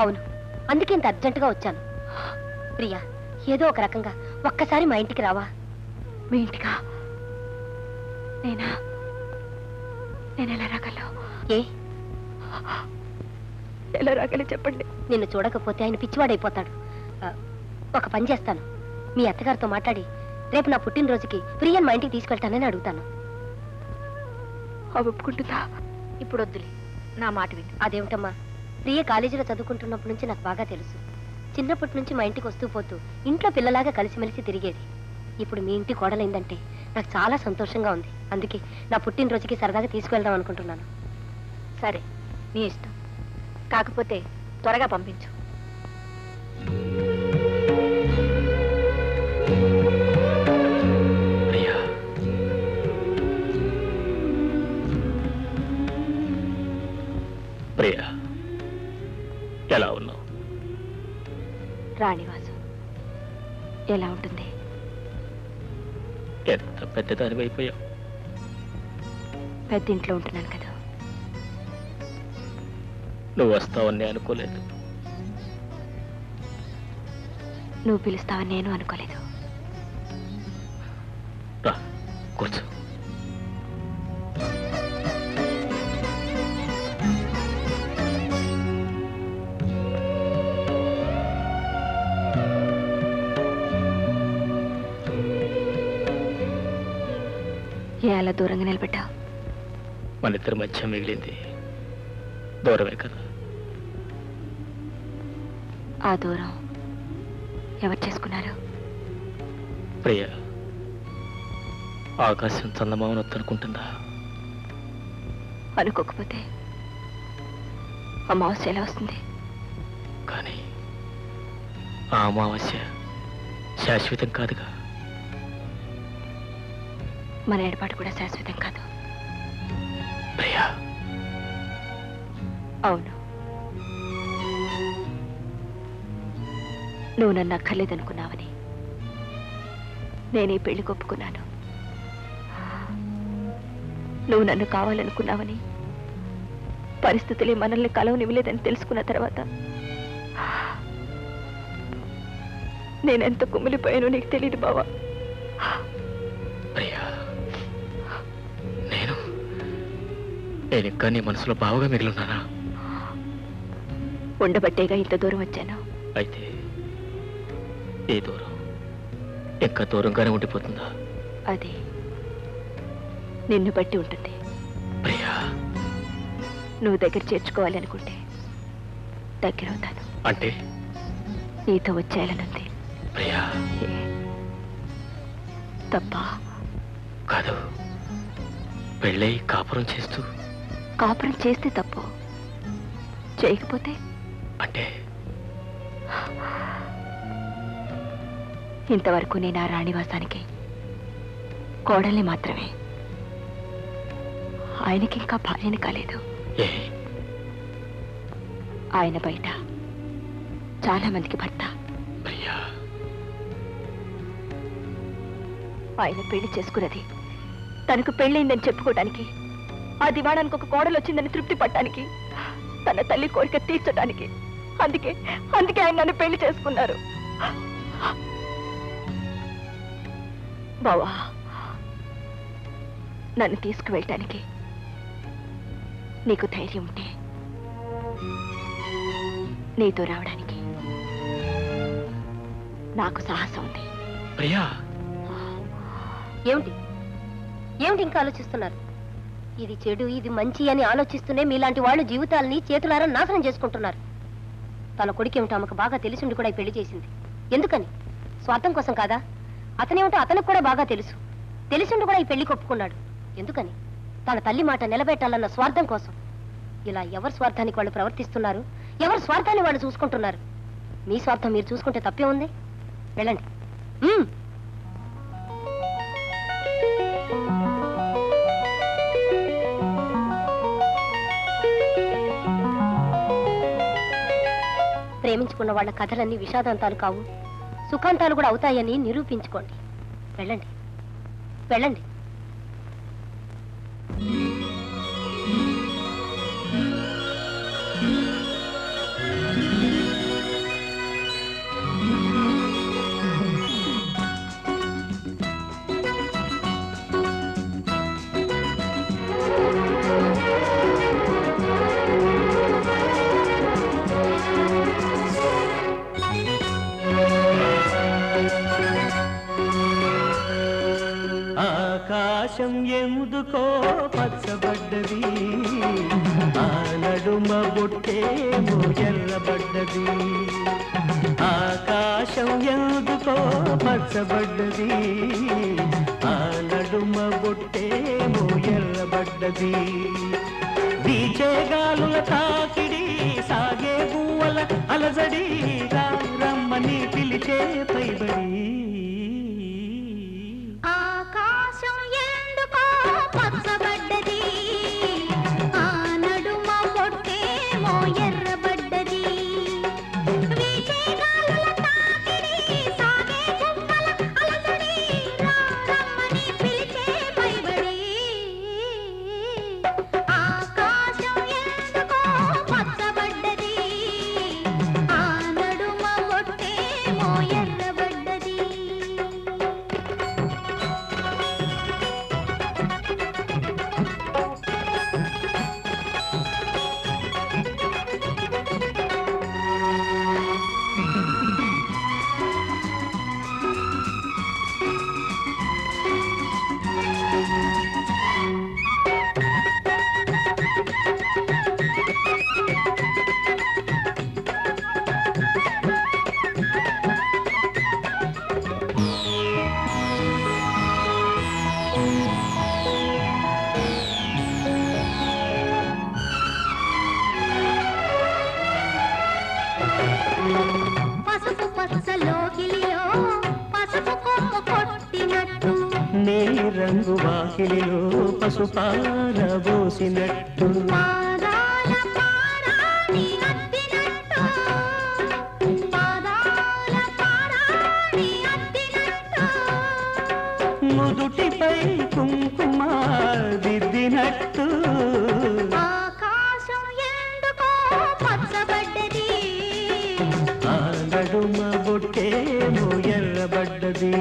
అవును, అందుకే ఇంత అర్జెంటుగా వచ్చాను. ప్రియా, ఏదో ఒక రకంగా ఒక్కసారి మా ఇంటికి రావా? మీ ఇంటికా? నేను ఎలా రాగలను? ఏ ఎలా రాగలను చెప్పండి. నిన్ను చూడకపోతే ఆయన పిచ్చివాడైపోతాడు. ఒక పని చేస్తాను, మీ అత్తగారితో మాట్లాడి రేపు నా పుట్టినరోజుకి ప్రియని మా ఇంటికి తీసుకెళ్తానని అడుగుతాను. ఒప్పుకుంటుందా? ఇప్పుడు వద్దులే, నా మాట విను. అదేమిటమ్మా, ప్రియ కాలేజీలో చదువుకుంటున్నప్పటి నుంచి నాకు బాగా తెలుసు. చిన్నప్పటి నుంచి మా ఇంటికి వస్తూ పోతూ ఇంట్లో పిల్లలాగా కలిసిమెలిసి తిరిగేది. ఇప్పుడు మీ ఇంటి కోడలైందంటే నాకు చాలా సంతోషంగా ఉంది. అందుకే నా పుట్టినరోజుకి సరదాగా తీసుకువెళ్దాం అనుకుంటున్నాను. సరే, నీ ఇష్టం. కాకపోతే త్వరగా పంపించు. ప్రియా, ఎలా ఉన్నావు? రాణివాసు ఎలా ఉంటుంది? ఎంత పెద్దదాని అయిపోయావు. పెద్ద ఇంట్లో ఉంటున్నాను కదా. నువ్వు వస్తావని అనుకోలేదు. నువ్వు పిలుస్తావని నేను అనుకోలేదు. రా, కూర్చో. అలా దూరంగా నిలబెట్టావు? మన ఇద్దరి మధ్య మిగిలింది దూరమే కదా. ఆ దూరం ఎవరు చేసుకున్నారు? ప్రియా, ఆకాశం చందమామను వద్దనుకుంటుందా? అనుకోకపోతే అమావాస్య ఎలా వస్తుంది? కానీ ఆ అమావాస్య శాశ్వతం కాదుగా. మన ఏర్పాటు కూడా శాశ్వతం కాదు. ప్రియా, అవును, నువ్వు నన్ను అక్కర్లేదనుకున్నావని నేను ఈ పెళ్లి ఒప్పుకున్నాను. నువ్వు నన్ను కావాలనుకున్నావని, పరిస్థితులే మనల్ని కలవనివ్వలేదని తెలుసుకున్న తర్వాత నేనెంత కుమిలిపోయానో నీకు తెలియదు బావా. ప్రియా, నేను ఇంకా నీ మనసులో బావుగా మిగిలిన్నానా? ఉండబట్టేగా ఇంత దూరం వచ్చాను. అయితే ఈ దూరం ఇంకా దూరంగానే ఉండిపోతుందా? అది నిన్ను బట్టి ఉంటుంది. ప్రియా, నువ్వు దగ్గర చేర్చుకోవాలి అనుకుంటే దగ్గర అవుతాను. అంటే నీతో వచ్చేయాలనుంది. ప్రియా, తప్ప కాదు. పెళ్ళై కాపురం చేస్తూ కాపురం చేస్తే తప్పు, చేయకపోతే అంటే ఇంతవరకు నేను ఆ రాణివాసానికి కోడల్ని మాత్రమే. ఆయనకి ఇంకా భార్యని కాలేదు. ఏ? ఆయన బయట చాలా మందికి భర్త. ప్రియా, ఆయన పెళ్లి చేసుకున్నది తనకు పెళ్ళయిందని చెప్పుకోవడానికి, ఆ దివాణానికి ఒక కోడలు వచ్చిందని తృప్తి పట్టడానికి, తన తల్లి కోరిక తీర్చడానికి. అందుకే ఆయన నన్ను పెళ్లి చేసుకున్నారు. బావా, నన్ను తీసుకువెళ్ళటానికి నీకు ధైర్యం ఉంటే నీతో రావడానికి నాకు సాహసం ఉంది. ప్రియా, ఏమిటి ఏమిటి ఇంకా ఆలోచిస్తున్నారు? ఇది చెడు, ఇది మంచి అని ఆలోచిస్తూనే మీలాంటి వాళ్ళు జీవితాలని చేతులారా నాశనం చేసుకుంటున్నారు. తన కొడుకేమిటో ఆమెకు బాగా తెలిసిండి కూడా ఈ పెళ్లి చేసింది. ఎందుకని? స్వార్థం కోసం కాదా? అతనేమిటో అతనికి కూడా బాగా తెలుసు. తెలిసిండి కూడా ఈ పెళ్లికి ఒప్పుకున్నాడు. ఎందుకని? తన తల్లి మాట నిలబెట్టాలన్న స్వార్థం కోసం. ఇలా ఎవరి స్వార్థానికి వాళ్ళు ప్రవర్తిస్తున్నారు, ఎవరి స్వార్థాన్ని వాళ్ళు చూసుకుంటున్నారు. మీ స్వార్థం మీరు చూసుకుంటే తప్పే ఉంది. వెళ్ళండి. ప్రేమించుకున్న వాళ్ళ కథలన్నీ విషాదాంతాలు కావు, సుఖాంతాలు కూడా అవుతాయని నిరూపించుకోండి. వెళ్ళండి, వెళ్ళండి. ఆకాశం ఎందుకో పచ్చబడ్డది, ఆ నడుమ బొట్టేమో ఎర్రబడ్డది. ఆకాశం ఎందుకో పచ్చబడ్డది, ఆ నడుమ బొట్టేమో ఎర్రబడ్డది. వీచే గాలుల తాకిడి, సాగే గువ్వల అలజడి, రమ్మని పిలిచే పైబడి. ఆకాశం ఎందుకో పచ్చబడ్డది, ఆ నడుమ పొట్టేమో ఎర్రబడ్డది. వీచే గాలుల తాకిడి, సాగే గువ్వల అలజడి, రమ్మని పిలిచే పైబడి. ఆకాశం ఎందుకో పచ్చబడ్డది, ఆ నడుమ పొట్టేమో ఎర్రబడ్డది. పసుపు పచ్చలోకిలిలో పసుపు కొమ్ము కొట్టినట్టు, నీ రంగు వాకిలిలో పసుపారబోసినట్టు, పాదాల పారాణి అద్దినట్టు, పాదాల పారాణి అద్దినట్టు. నుదుటిపై కుంకుమ దిద్దినట్టు. ఆకాశం ఎందుకో పచ్చబడ్డది, ఆ నడుమ బొట్టేమో ఎర్రబడ్డది.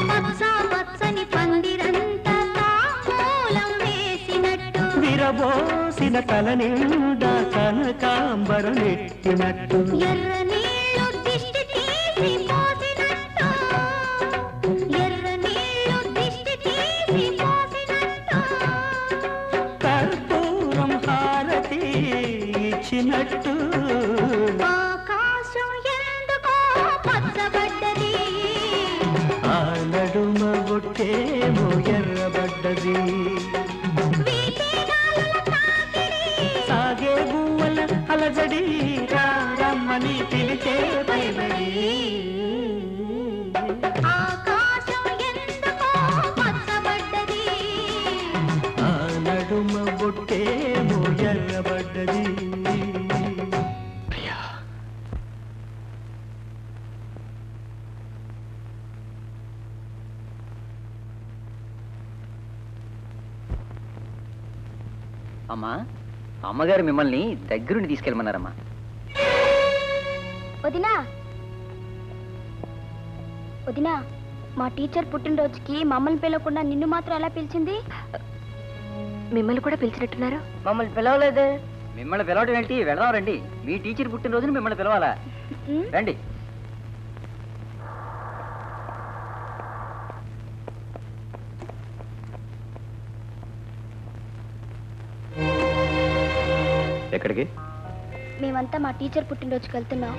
పచ్చ పచ్చని పందిరంతా తాంబూలం వేసినట్టు, విరబోసిన తల నిండా కనకాంబరం నెట్టినట్టు. ఎర్ర నీళ్ళు దిష్టి తీసి పోసినట్టు, ఎర్ర నీళ్ళు దిష్టి తీసి పోసినట్టు. కర్పూరం హారతి ఇచ్చినట్టు. ఆకాశం ఎందుకో పచ్చబడ్డది, ఆ నడుమ బొట్టేమో ఎర్రబడ్డది. వీచే గాలుల తాకిడి, సాగే గువ్వల అలజడి, రమ్మని పిలిచే పైబడి. ఆకాశం ఎందుకో పచ్చబడ్డది, ఆ నడుమ బొట్టేమో ఎర్రబడ్డది. ప్రియా, అమ్మా, అమ్మగారు మిమ్మల్ని దగ్గరుండి తీసుకెళ్ళమన్నారమ్మా. వదినా వదినా, మా టీచర్ పుట్టినరోజుకి మమ్మల్ని పిలవకుండా నిన్ను మాత్రం ఎలా పిలిచింది? మిమ్మల్ని కూడా పిలిచినట్టున్నారు. మమ్మల్ని పిలవలేదే. మిమ్మల్ని పిలవడం ఏంటి, వెళదాం రండి. మీ టీచర్ పుట్టినరోజున మిమ్మల్ని పిలవాలా? రండి. ఎక్కడికి? మేమంతా మా టీచర్ పుట్టినరోజుకి వెళ్తున్నాం.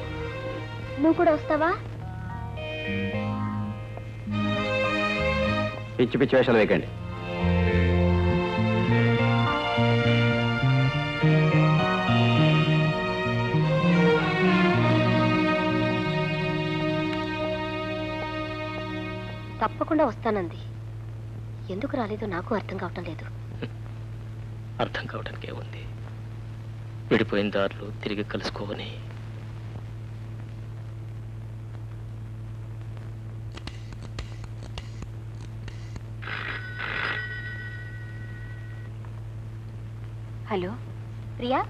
నువ్వు కూడా వస్తావా? పిచ్చి పిచ్చి వేషాలు వేయకండి. తప్పకుండా వస్తానంది. ఎందుకు రాలేదో నాకు అర్థం కావటం లేదు. అర్థం కావడానికే ఉంది. విడిపోయిన దారులు తిరిగి కలుసుకోవని. హలో ప్రియా,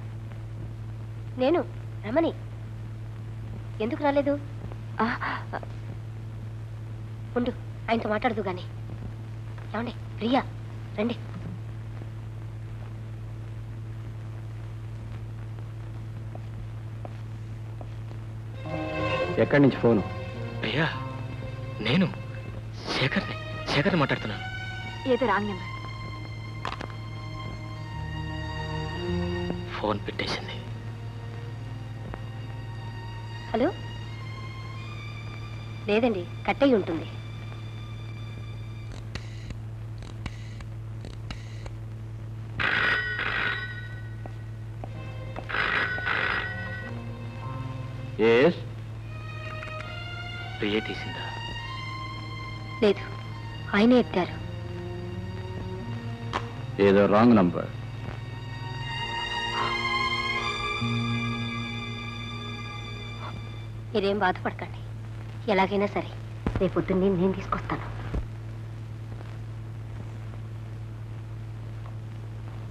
నేను రమణి. ఎందుకు రాలేదు? ఆ, ఉండు, ఆయనతో మాట్లాడదు గాని. ఏమండి ప్రియా, రండి. ఎక్కడి నుంచి ఫోను? అయ్యా, నేను శేఖర్ని మాట్లాడుతున్నాను. ఏదో రాంగ్ నెంబర్. ఫోన్ పెట్టేసింది. హలో, లేదండి, కట్ అయి ఉంటుంది. ప్రియ తీసిందా? లేదు, ఆయనే ఎత్తారు. ఏదో రాంగ్ నంబర్. మీరేం బాధపడకండి. ఎలాగైనా సరే రేపు పొద్దున్నే నేను తీసుకొస్తాను.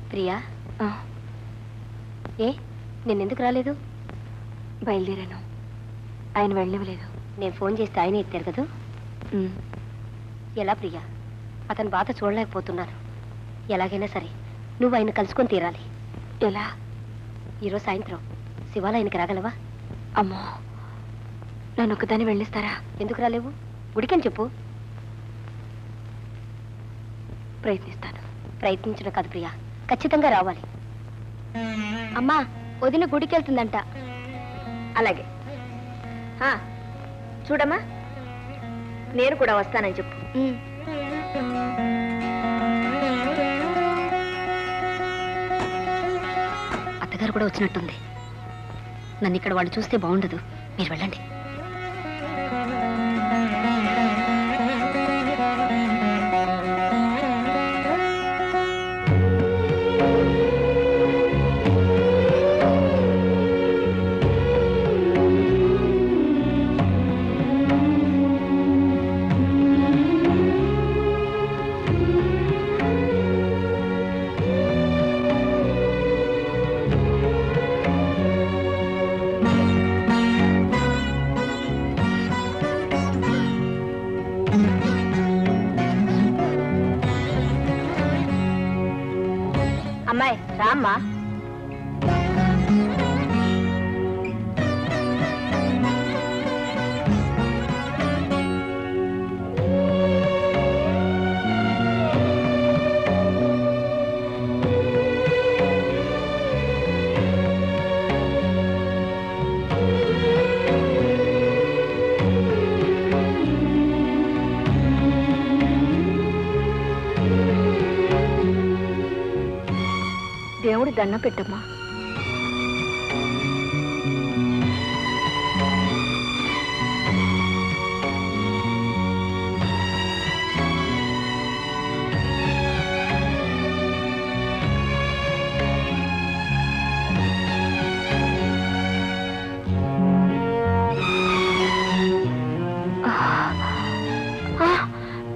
ప్రియా, ఆ, ఏ నేనెందుకు రాలేదు? బయలుదేరాను. ఆయన వెళ్ళనివ్వలేదు. నేను ఫోన్ చేస్తే ఆయనే ఎత్తారు కదా. ఉమ్, ఎలా ప్రియా? అతని బాధ చూడలేకపోతున్నాను. ఎలాగైనా సరే నువ్వు ఆయన కలుసుకొని తీరాలి. ఎలా? ఈరోజు సాయంత్రం శివాలయానికి రాగలవా? అమ్మో, నన్ను ఒకదాన్ని వెళ్ళిస్తారా? ఎందుకు రాలేవు? గుడికని చెప్పు. ప్రయత్నిస్తాను. ప్రయత్నించడం కాదు ప్రియా, ఖచ్చితంగా రావాలి. అమ్మా, వదిన గుడికి వెళ్తుందంట. అలాగే. ఆ, చూడమ్మా, నేను కూడా వస్తానని చెప్పు. అత్తగారు కూడా వచ్చినట్టుంది. నన్ను ఇక్కడ వాళ్ళు చూస్తే బాగుండదు. మీరు వెళ్ళండి. అమ్మాయి రామ్మా. దేవుడి దండం పెట్టమ్మా.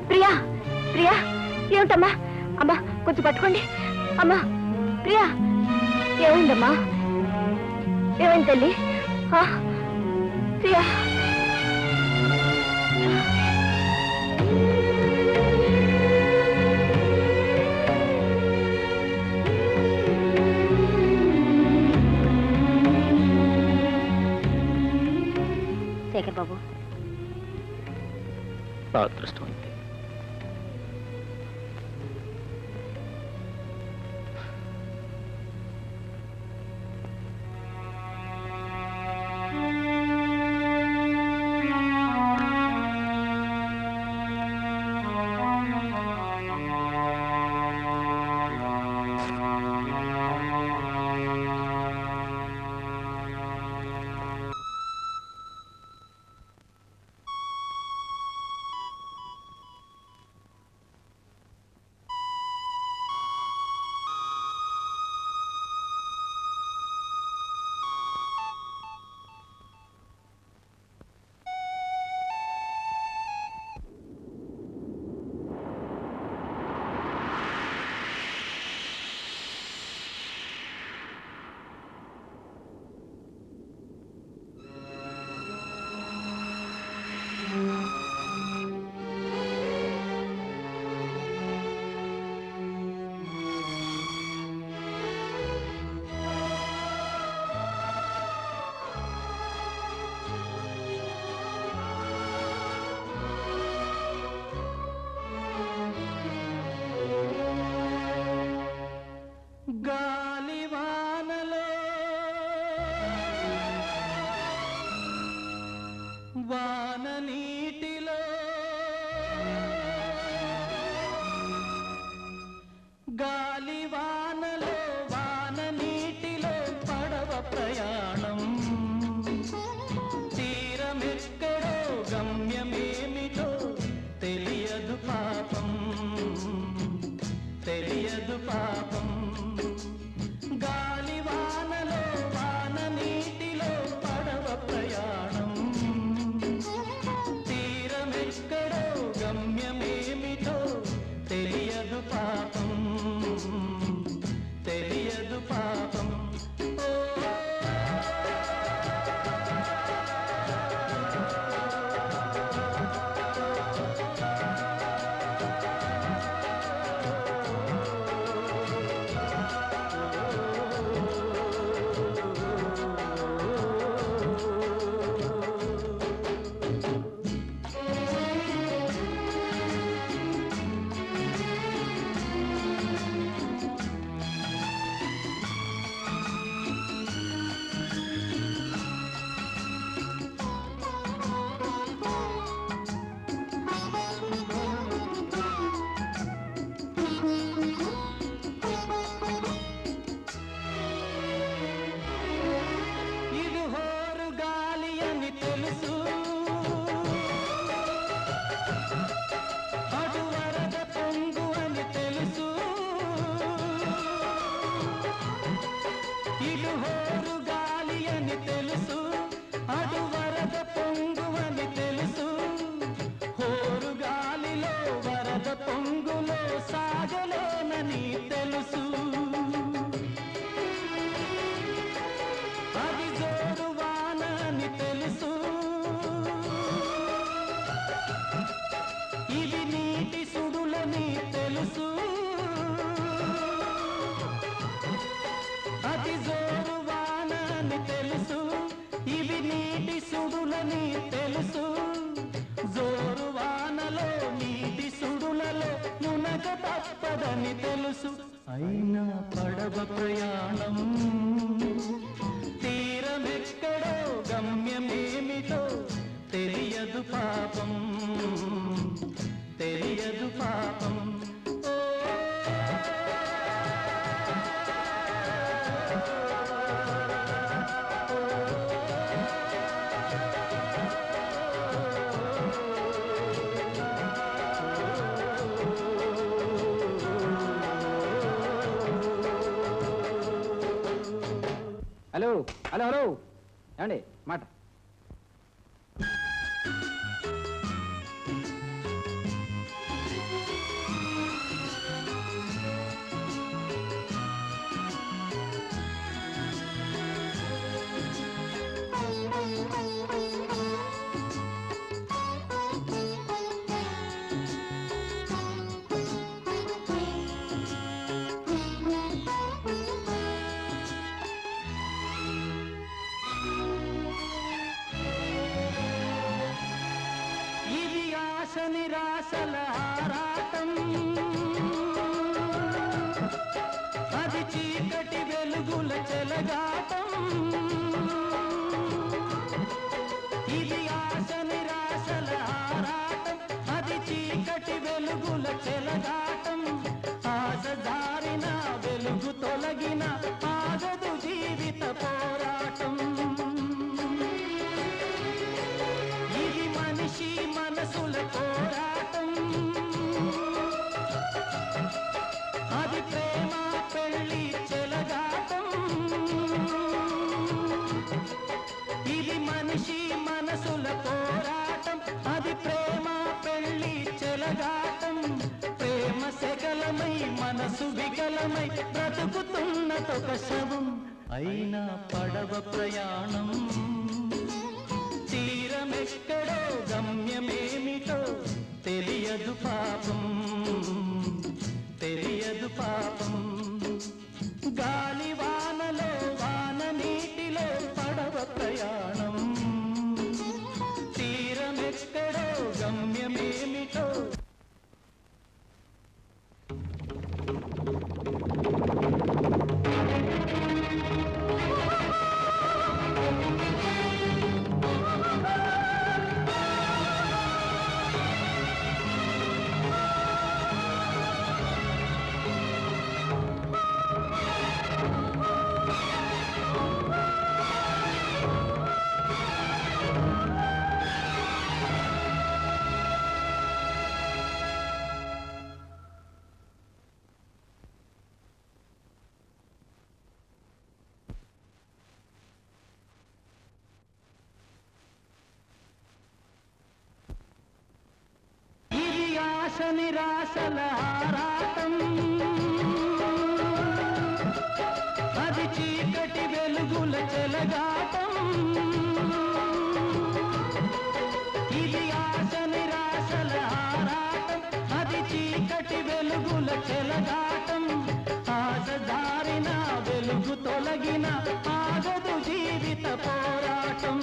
ప్రియా, ప్రియా, ఏమిటమ్మా? అమ్మా, కొంచెం పట్టుకోండి. అమ్మా ప్రియా, ఏమైందమ్మా? ఏమైంది తల్లి? ప్రియా, శేఖర్ బాబు, నా అదృష్టం అంతే. ప్రయాణం తీరమెక్కడో గమ్యమేమిటో తెలియదు పాపం తెలియదు పాపం హలో హలో హలో ఏమండి మాట ఇది ఆశ నిరాశల ఆరాటం అది చీకటి వెలుగుల చెలగాటం ఇది ఆశ నిరాశల ఆరాటం అది చీకటి వెలుగుల చెలగాటం ఆశ దారిన వెలుగు తొలగిన ఆగదు జీవిత పోరాటం ఇది మనిషి మనసుల పోరాటం అది ప్రేమ పెళ్లి చెలగాటం ఇది మనిషి మనసుల పోరాటం అది ప్రేమ పెళ్లి చెలగాటం ప్రేమ సెగలమై మనసు వికలమై బ్రతుకుతున్నదొక శవం అయినా పడవ ప్రయాణం తీరమెక్కడో గమ్యమేమిటో తెలియదు పాపం తెలియదు పాపం గాలి వానలో వాన నీటిలో పడవ ప్రయాణం తీరమెక్కడో గమ్యమేమిటో ఇది ఆశ నిరాశల ఆరాటం అది చీకటి వెలుగుల చెలగాటం ఇది ఆశ నిరాశల ఆరాటం అది చీకటి వెలుగుల చెలగాటం ఆశ దారిన వెలుగు తొలగిన ఆగదు జీవిత పోరాటం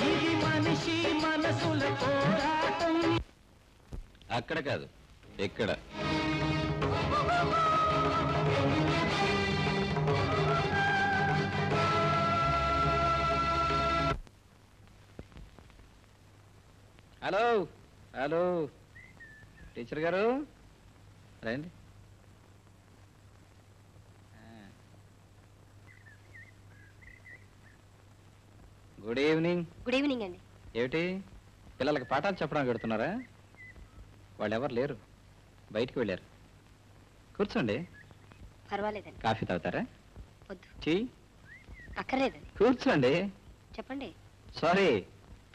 ఇది మనిషి మనసుల పోరాటం అక్కడ కాదు ఇక్కడ హలో హలో టీచర్ గారు రండి గుడ్ ఈవినింగ్ గుడ్ ఈవినింగ్ అండి. ఏమిటి పిల్లలకి పాఠాలు చెప్పడానికి పెడుతున్నారా వాళ్ళు ఎవరు లేరు బయటికి వెళ్ళారు కూర్చోండి పర్వాలేదండి. కాఫీ తాగుతారా వద్దు, టీ అక్కర్లేదండి. కూర్చోండి చెప్పండి. సారీ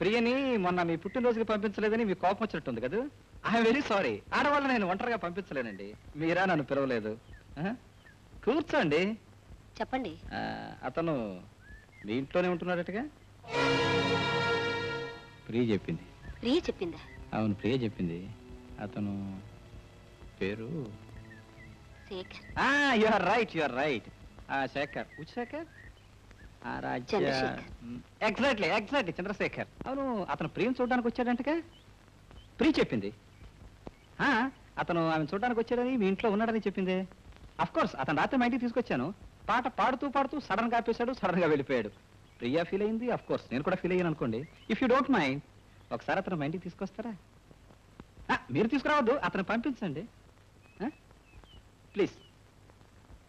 ప్రియని మొన్న మీ పుట్టినరోజుకి పంపించలేదని మీ కోపం వచ్చినట్టుంది కదా ఐఎమ్ వెరీ సారీ ఆడవాళ్ళు నేను ఒంటరిగా పంపించలేనండి మీరా నన్ను పిలవలేదు కూర్చోండి చెప్పండి. అతను మీ ఇంట్లోనే ఉంటున్నాడటగా ప్రియ చెప్పింది ప్రియ చెప్పిందా? అవును ప్రియ చెప్పింది అతను పేరు Shekhar. You are right Shekhar Shekhar Chandrashekhar. Exactly Chandrashekhar అవును అతను ప్రియం చూడడానికి వచ్చాడంటగా ప్రియ చెప్పింది అతను ఆమె చూడడానికి వచ్చాడని మీ ఇంట్లో ఉన్నాడని చెప్పింది. అఫ్ కోర్స్ అతను రాత్రి మా ఇంటికి తీసుకొచ్చాను. పాట పాడుతూ పాడుతూ సడన్ గా ఆపేశాడు, సడన్ గా వెళ్ళిపోయాడు. ప్రియా ఫీల్ అయింది, అఫ్ కోర్స్ నేను కూడా ఫీల్ అయ్యాను అనుకోండి. ఇఫ్ యూ డోంట్ మైండ్ ఒకసారి అతను మా ఇంటికి తీసుకొస్తారా? మీరు తీసుకురావద్దు, అతను పంపించండి ప్లీజ్.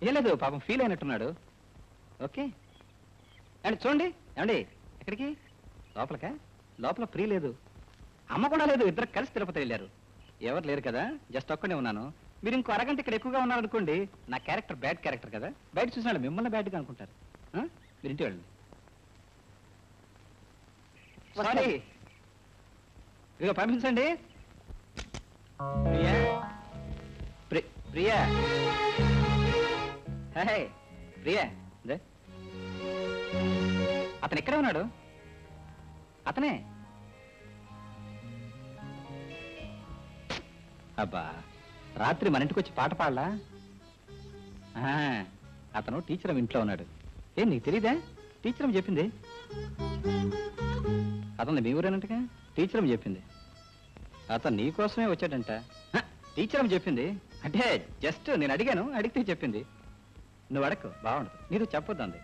ఏం లేదు, పాపం ఫీల్ అయినట్టున్నాడు. ఓకే అండి. చూడండి ఏమండి, ఎక్కడికి? లోపలకా? లోపల ఫ్రీ లేదు, అమ్మ కూడా లేదు, ఇద్దరు కలిసి తిరుపతి వెళ్ళారు. ఎవరు లేరు కదా, జస్ట్ ఒక్కడే ఉన్నాను. మీరు ఇంకో అరగంట ఇక్కడ ఎక్కువగా ఉన్నారనుకోండి, నా క్యారెక్టర్ బ్యాడ్ క్యారెక్టర్ కదా, బయట చూసిన వాళ్ళు మిమ్మల్ని బ్యాడ్గా అనుకుంటారు. మీరు ఇంటి వెళ్ళండి. సారీ, ఇదిగో పంపించండి. ప్రియా, ప్రియా, హే ప్రియా, అతను ఎక్కడే ఉన్నాడు? అతనే. అబ్బా, రాత్రి మన ఇంటికి వచ్చి పాట పాడలా? అతను టీచర్ ఇంట్లో ఉన్నాడు. ఏం నీకు తెలీదా? టీచర్ చెప్పింది. అతను మీ ఊరేనంటగా, టీచర్ చెప్పింది. అతను నీ కోసమే వచ్చాడంట. టీచర్ చెప్పింది అంటే జస్ట్ నేను అడిగాను, అడిగితే చెప్పింది. నువ్వు అడకు, బాగుండదు, నీకు చెప్పొద్దు అంది.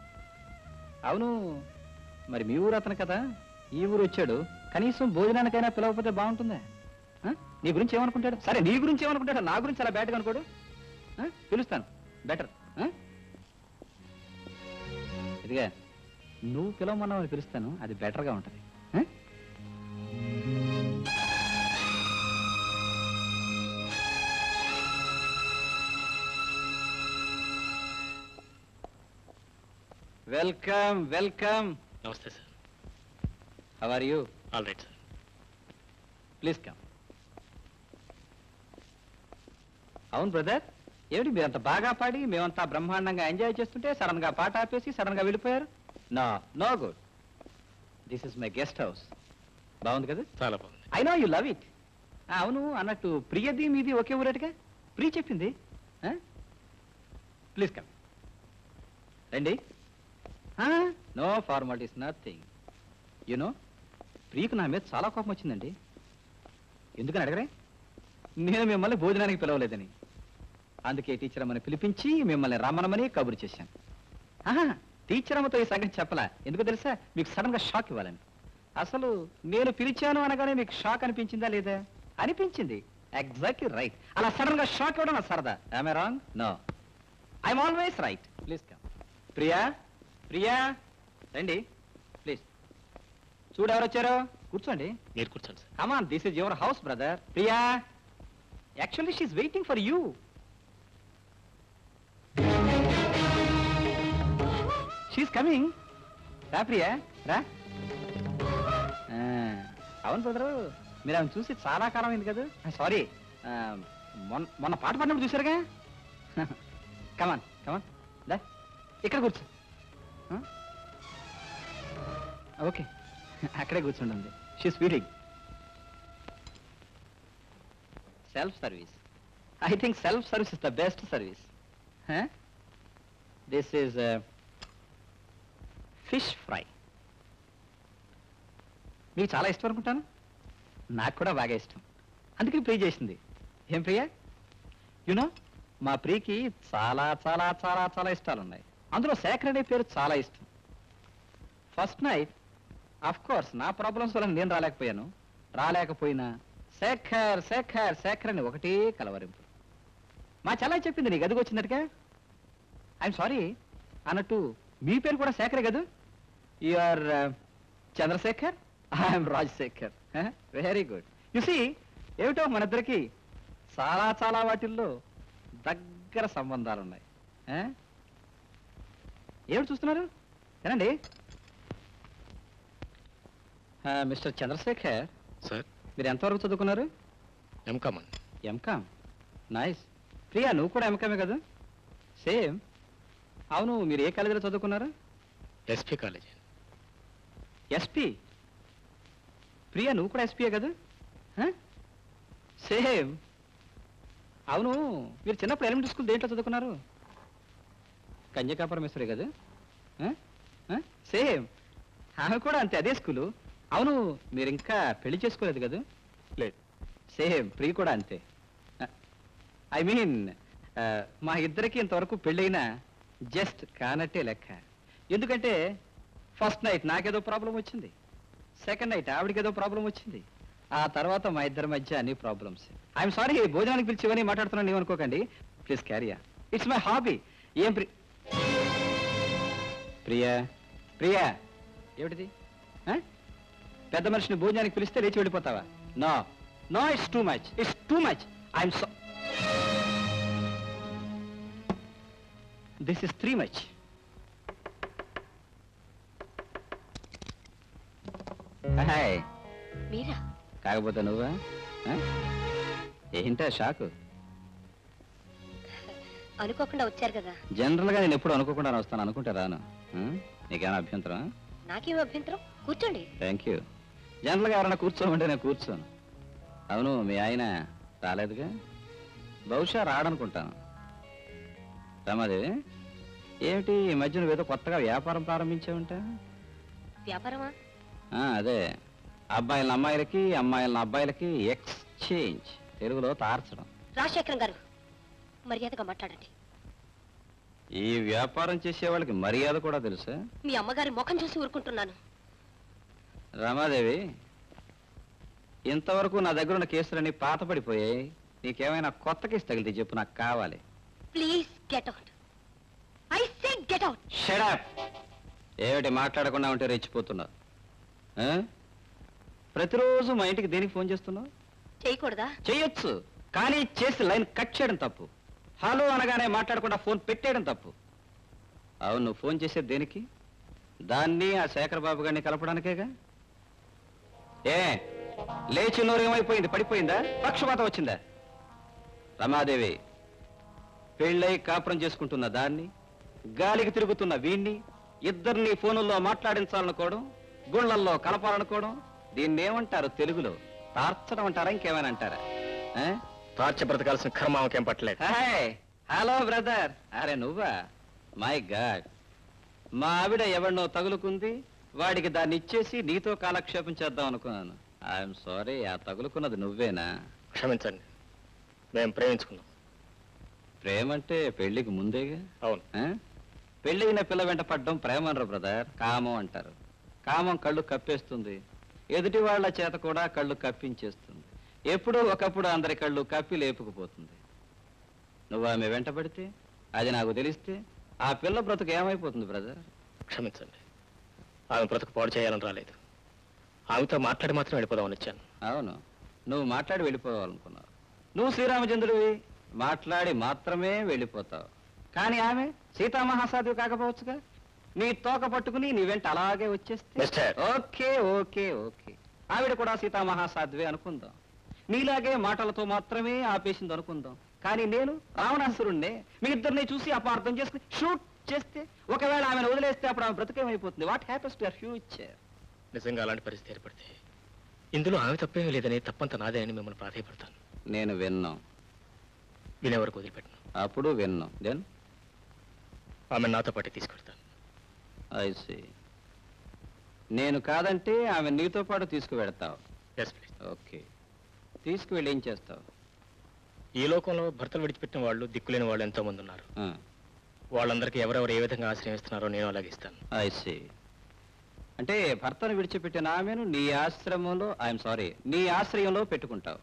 అవును, మరి మీ ఊరు అతను కదా, ఈ ఊరు వచ్చాడు, కనీసం భోజనానికైనా పిలవకపోతే బాగుంటుందా? నీ గురించి ఏమనుకుంటాడు? సరే నీ గురించి ఏమనుకుంటాడు, నా గురించి అలా బ్యాడ్గా అనుకోడు. పిలుస్తాను, బెటర్. ఇదిగా నువ్వు పిలవమన్నావు, పిలుస్తాను, అది బెటర్గా ఉంటుంది. Welcome welcome. నమస్తే sir. How are you? All right sir. Please come. అవును బ్రదర్, ఏమిటి మీరంత బాగా పాడి మేమంతా బ్రహ్మాండంగా ఎంజాయ్ చేస్తుంటే సడన్ గా పాట ఆపేసి సడన్ గా వెళ్ళిపోయారు? No no good. This is my guest house. బాగుంది కదా? చాలా బాగుంది. I know you love it. అవును, అన్నట్టు ప్రియది మీది ఒకే ఊరేటుగా, ప్రియ చెప్పింది. ప్లీజ్ కమ్, రండి. No formalities, nothing. యునో, ప్రియకు నా మీద చాలా కోపం వచ్చిందండి. ఎందుకని అడగరే? నేను మిమ్మల్ని భోజనానికి పిలవలేదని. అందుకే టీచర్ అమ్మని పిలిపించి మిమ్మల్ని రమ్మనమని కబురు చేశాను. టీచర్ అమ్మతో ఈ సంగతి చెప్పలా. ఎందుకో తెలుసా? మీకు సడన్ గా షాక్ ఇవ్వాలని. అసలు నేను పిలిచాను అనగానే మీకు షాక్ అనిపించిందా లేదా? అనిపించింది. Exactly right. అలా సడన్ గా షాక్ ఇవ్వడం నా సరదా. I'm wrong? No, I'm always right. Please come. Priya, Priya, రండి ప్లీజ్. చూడు ఎవరు వచ్చారో. కూర్చోండి. మీరు కూర్చోండి sir. Come on, this is your house, brother. Priya, actually she's waiting for you. She's coming. రా ప్రియా, రా. అవును బ్రదరు, మీరు ఆమె చూసి చాలా కాలం అయింది కదా. సారీ, మొన్న పాట పాడినప్పుడు చూసారుగా. కమాన్ కమాన్, దా ఇక్కడ కూర్చో. ఓకే, అక్కడే కూర్చుంటుంది. She's feeding. Self service. I think self service is the best service. This is fish fry. మీకు చాలా ఇష్టం అనుకుంటాను. నాకు కూడా బాగా ఇష్టం, అందుకే ప్రియ చేసింది. ఏం ప్రియా? యునో, మా ప్రియకి చాలా చాలా చాలా చాలా ఇష్టాలు ఉన్నాయి. అందులో శేఖర్ అనే పేరు చాలా ఇష్టం. ఫస్ట్ నైట్ అఫ్ కోర్స్ నా ప్రాబ్లమ్స్ వల్ల నేను రాలేకపోయినా శేఖర్ శేఖర్ శేఖర్ అని ఒకటే కలవరింపు. మా చెల్లాయి చెప్పింది నీ గదికి వచ్చినట్టుగా. ఐఎమ్ సారీ అన్నట్టు మీ పేరు కూడా శేఖరే కదా? You are Chandrashekhar, I'm Rajashekhar. Very good. You see, ఏమిటో మన ఇద్దరికి చాలా చాలా వాటిల్లో దగ్గర సంబంధాలు ఉన్నాయి. ఏమిటి చూస్తున్నారు? ఏనండి మిస్టర్ చంద్రశేఖర్ సార్. మీరు ఎంతవరకు చదువుకున్నారు? ఎంకామ్ అండి. MCom, nice. ప్రియా, నువ్వు కూడా ఎంకామే కదా? సేమ్. అవును, మీరు ఏ కాలేజీలో చదువుకున్నారు? SP college. ఎస్పీ. ప్రియా, నువ్వు కూడా ఎస్పీయే కదా? సేమ్. అవును, మీరు చిన్నప్పుడు ఎలిమెంటరీ స్కూల్ దేంట్లో చదువుకున్నారు? కన్యకా పరమేశ్వరి కదా? సేమ్. ఆమె కూడా అంతే, అదే స్కూలు. అవును, మీరు ఇంకా పెళ్లి చేసుకోలేదు కదా? లేదు. సేమ్. ప్రియ కూడా అంతే. ఐ మీన్ మా ఇద్దరికి ఇంతవరకు పెళ్ళైనా జస్ట్ కానట్టే లెక్క. ఎందుకంటే ఫస్ట్ నైట్ నాకేదో ప్రాబ్లం వచ్చింది, సెకండ్ నైట్ ఆవిడకి ఏదో ప్రాబ్లం వచ్చింది, ఆ తర్వాత మా ఇద్దరి మధ్య అన్ని ప్రాబ్లమ్స్. ఐఎమ్ సారీ, భోజనానికి పిలిచివని మాట్లాడుతున్నాను ఏమనుకోకండి. ప్లీజ్ క్యారియా, ఇట్స్ మై హాబీ. ఏం ప్రియా ప్రియా ఏమిటిది? పెద్ద మనిషిని భోజనానికి పిలిస్తే లేచి వెళ్ళిపోతావా? No no, it's too much, it's too much. I'm so this is three much. Hi, మీరా? కాకపోతే నువ్వా? ఏంటా షాకు? అనుకోకుండా వచ్చారు కదా. జనరల్ గా నేను ఎప్పుడు అనుకోకుండా వస్తాను, అనుకుంటే రాను. నీకేమైనా అభ్యంతరం? నాకేం అభ్యంతరం, కూర్చోండి. Thank you. జనరల్ గా ఎవరైనా కూర్చోమంటే నేను కూర్చోను. అవును, మీ ఆయన రాలేదుగా? బహుశా రాడనుకుంటాను. రమాదేవి, ఏమిటి ఈ మధ్య నువ్వేదో కొత్తగా వ్యాపారం ప్రారంభించావుంటా? వ్యాపారమా? అదే, అబ్బాయిల అమ్మాయిలకి, అమ్మాయిల అబ్బాయిలకి ఎక్స్చేంజ్, తెలుగులో తార్చడం. రాజశేఖరం గారు, మర్యాదగా మాట్లాడండి. ఈ వ్యాపారం చేసే వాళ్ళకి మర్యాద కూడా తెలుసా? మీ అమ్మగారి ముఖం చూసి ఊరుకుంటున్నాను. రమాదేవి, ఇంతవరకు నా దగ్గర ఉన్న కేసులన్నీ పాతపడిపోయాయి. నీకేమైనా కొత్త కేసు తగిలితే చెప్పు, నాకు కావాలి. Please get out. I say get out. Shut up. ఏమిటి మాట్లాడకుండా ఉంటే రెచ్చిపోతున్నావు? ప్రతిరోజు మా ఇంటికి దేనికి ఫోన్ చేస్తున్నావు? చేయకూడదా? చెయ్యొచ్చు, కానీ చేసి లైన్ కట్ చేయడం తప్పు. హలో అనగానే మాట్లాడకుండా ఫోన్ పెట్టేయడం తప్పు. అవును, నువ్వు ఫోన్ చేసేది దేనికి? దాన్ని ఆ శేఖర్ బాబు గారిని కలపడానికేగా. ఏ లేచి నోరు ఏమైపోయింది? పడిపోయిందా? పక్షపాతం వచ్చిందా? రమాదేవి, పెళ్ళై కాపురం చేసుకుంటున్న దాన్ని, గాలికి తిరుగుతున్న వీణ్ణి, ఇద్దరిని ఫోనుల్లో మాట్లాడించాలనుకోవడం, గుళ్ళల్లో కలపాలనుకోవడం, దీన్ని ఏమంటారు తెలుగులో? తార్చడం అంటారా, ఇంకేమైనా అంటారా? తార్చ బ్రతకాల్సిన కర్మావకేం పట్టలేదు. Hello brother. అరే నువ్వా? మై గాడ్, మా ఆవిడ ఎవరినో తగులుకుంది, వాడికి దాన్ని ఇచ్చేసి నీతో కాలక్షేపం చేద్దాం అనుకున్నాను. ఐఎమ్ సారీ, ఆ తగులుకున్నది నువ్వేనా? క్షమించండి, మేము ప్రేమించుకున్నాం. ప్రేమంటే పెళ్లికి ముందేగా? అవును. పెళ్ళైన పిల్ల వెంట పడ్డం ప్రేమ అనరు బ్రదర్, కామం అంటారు. కామం కళ్ళు కప్పేస్తుంది, ఎదుటి వాళ్ళ చేత కూడా కళ్ళు కప్పించేస్తుంది. ఎప్పుడో ఒకప్పుడు అందరి కళ్ళు కప్పి లేపుకుపోతుంది. నువ్వు ఆమె వెంట పడితే, అది నాకు తెలిస్తే, ఆ పిల్ల బ్రతుకు ఏమైపోతుంది బ్రదర్? క్షమించండి, ఆమె బ్రతుకు పాడు చేయాలని రాలేదు. ఆమెతో మాట్లాడి మాత్రం వెళ్ళిపోదామని వచ్చాను. అవును, నువ్వు మాట్లాడి వెళ్ళిపోవాలనుకున్నావు. నువ్వు శ్రీరామచంద్రుడివి, మాట్లాడి మాత్రమే వెళ్ళిపోతావు. కానీ ఆమె సీతామహాసాధ్వి కాకపోవచ్చుగా? నీ తోక పట్టుకుని నీ వెంట అలాగే వచ్చేస్తే మిస్టర్. ఓకే ఓకే ఓకే, ఆవిడ కూడా సీతామహాసాధ్వి అనుకుందాం. నీలాగే మాటలతో మాత్రమే ఆపేసింది అనుకుందాం. కానీ నేను రావణాసురుణ్ణే. మీ ఇద్దరిని చూసి అపార్థం చేసుకుని షూట్ చేస్తే, ఒకవేళ ఆమెను వదిలేస్తే అప్పుడు ఆమె బ్రతికేమైపోతుంది? What happens to your future? నిజంగా అలాంటి పరిస్థితి ఏర్పడితే ఇందులో ఆమె తప్పేమీ లేదని, తప్పంత నాదే అని మిమ్మల్ని ప్రాధాయపడతాను. నేను విన్నాం, వినే వరకు వదిలిపెట్టను. అప్పుడు విన్నాం. దెన్ ఆమె నాతో పాటు తీసుకెడతాను. I see. నేను కాదంటే ఆమె నీతో పాటు తీసుకువెడతావు? Yes please. ఓకే, తీసుకువెళ్ళి ఏం చేస్తావు? ఈ లోకంలో భర్తలు విడిచిపెట్టిన వాళ్ళు, దిక్కులేని వాళ్ళు ఎంతో మంది ఉన్నారు. వాళ్ళందరికీ ఎవరెవరు ఏ విధంగా ఆశ్రయం ఇస్తున్నారో నేను అలాగే ఇస్తాను. I see. అంటే భర్తను విడిచిపెట్టిన ఆమెను నీ ఆశ్రమంలో, ఐఎమ్ సారీ, నీ ఆశ్రయంలో పెట్టుకుంటావు.